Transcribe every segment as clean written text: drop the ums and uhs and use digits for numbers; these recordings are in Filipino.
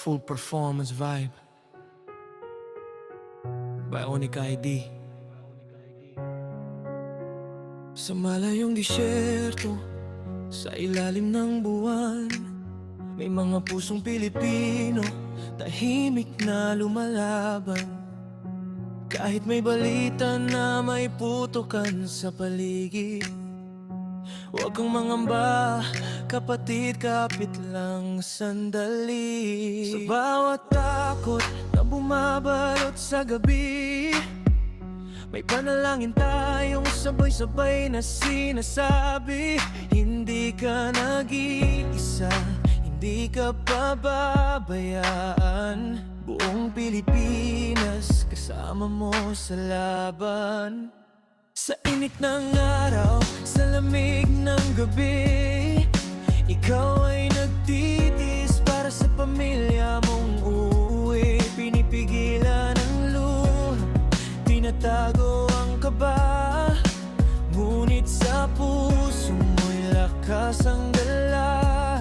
Full performance vibe by Onic ID. Sa malayong disyerto, sa ilalim ng buwan, may mga pusong Pilipino, tahimik na lumalaban. Kahit may balita na may putukan sa paligid, huwag kang mangamba, kapatid, kapit lang sandali. Sa bawat takot na bumabalot sa gabi, may panalangin tayong sabay-sabay na sinasabi, hindi ka nag-iisa, hindi ka pababayaan. Buong Pilipinas kasama mo sa laban. Sa init ng araw, sa lamig ng gabi, ikaw ay nagtitis para sa pamilya mong uuwi. Pinipigilan ang luha, tinatago ang kaba, ngunit sa puso mo'y lakas ang dala.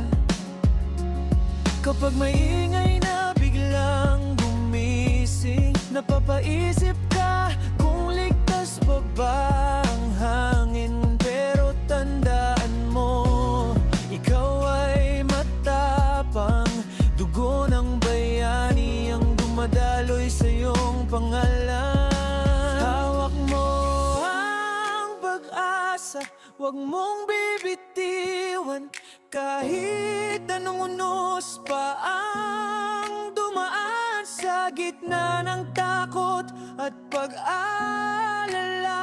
Kapag may ingay na biglang gumising, napapaisip ka kung ligtas pa ba ang hangin. Pero tandaan mo, ikaw ay matapang, dugo ng bayani ang dumadaloy sa iyong pangalan. Hawak mo ang pag-asa, huwag mong bibitiwan, kahit anong unos pa ang dumaan. Sa gitna ng takot at pag-alala,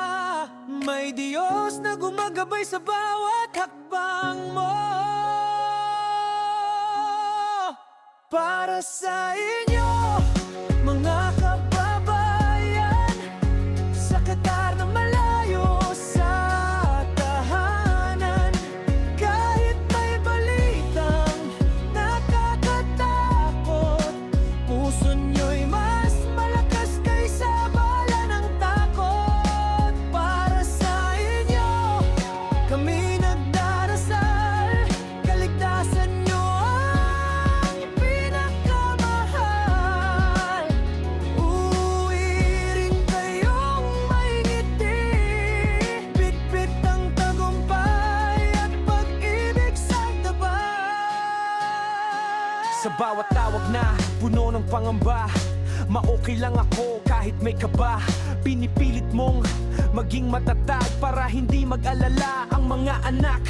may Diyos na gumagabay sa bawat hakbang mo. Para sa inyo, mga kababayan, sa Qatar na malayo sa tahanan, kahit may balitang nakakatakot, puso nyo'y mas malakas kaysa bala ng takot. Para sa inyo, kami nagdarasal, kaligtasan nyo ang pinakamahal. Uuwi rin kayong may ngiti, bitbit ang tagumpay at pag-ibig sa gabay. Sa bawat tawag na puno ng pangamba, ma-okay lang ako kahit may kaba. Pinipilit mong maging matatag para hindi mag-alala ang mga anak.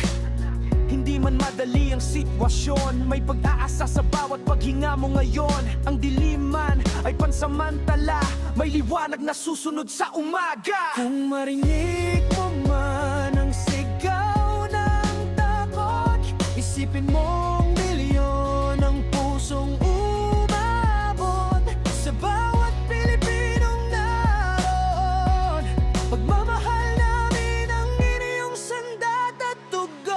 Hindi man madali ang sitwasyon, may pag-aasa sa bawat paghinga mo ngayon. Ang dilim man ay pansamantala, may liwanag na susunod sa umaga. Kung marinig mo man ang sigaw ng takot, isipin mong milyon ang pusong umabot sa bawat Pilipinong naroon. Pagmamahal namin ang inyong sandat at tugon.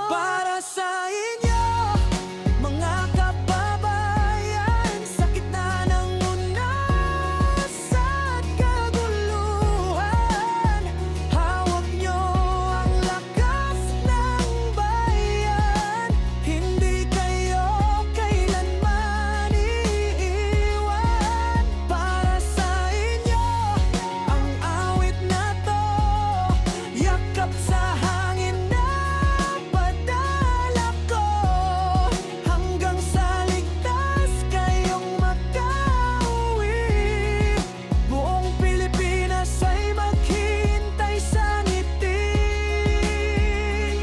Para sa inyo, mga kababayan, sa gitna ng unas at kaguluhan, hawak nyo ang lakas ng bayan. Hindi kayo kailanman iiwan. Para sa inyo, ang awit na to, yakap sa hangin na padala ko, hanggang sa ligtas kayong makauwi. Buong Pilipinas ay maghihintay sa ngiti.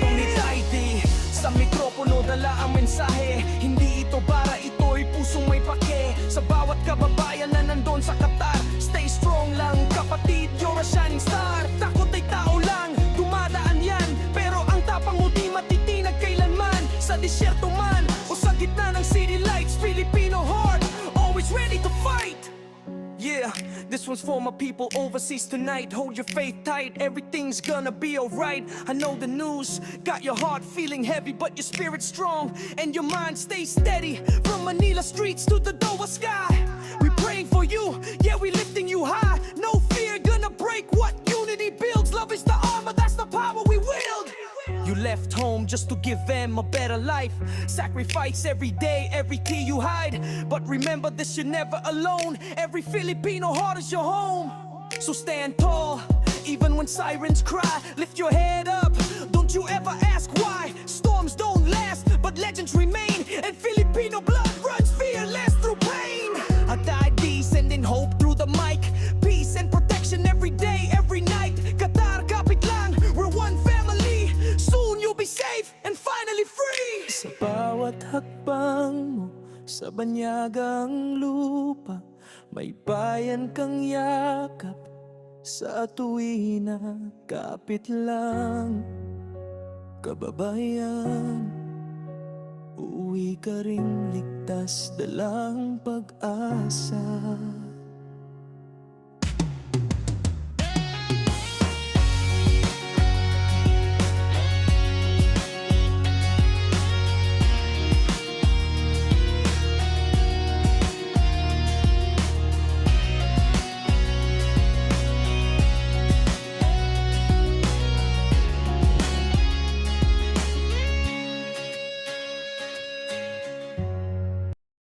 Onic ID, sa mikropono dala ang mensahe. Hindi ito bara, ito'y pusong may pake. Sa bawat kababayan na nandun sa Qatar, stay strong lang kapatid, you're a shining star. Takot ay tao lang, dumadaan yan, pero ang tapang mo di matitinag kailanman. Sa disyerto man o sa gitna ng city lights, Filipino heart, always ready to fight. Yeah, this one's for my people overseas tonight. Hold your faith tight, everything's gonna be alright. I know the news got your heart feeling heavy, but your spirit strong and your mind stays steady. From Manila streets to the Doha sky, we praying for you, yeah, we lifting you high. No fear gonna break what unity builds. Love is the armor, that's the power we wield. You left home just to give them a better life. Sacrifice every day, every tear you hide. But remember this, you're never alone. Every Filipino heart is your home. So stand tall, even when sirens cry. Lift your head up, don't you ever ask why. Storms don't last, but legends remain. And Filipino blood runs fearless through pain. At ID, sending hope through the mic. Peace and protection every day, every night. Qatar, kapit lang, we're one family. Soon you'll be safe and finally free. Sa bawat hakbang mo sa banyagang lupa, may bayan kang yakap sa tuwi na kapit lang. Kababayan, uuwi ka ring ligtas, dalang pag-asa.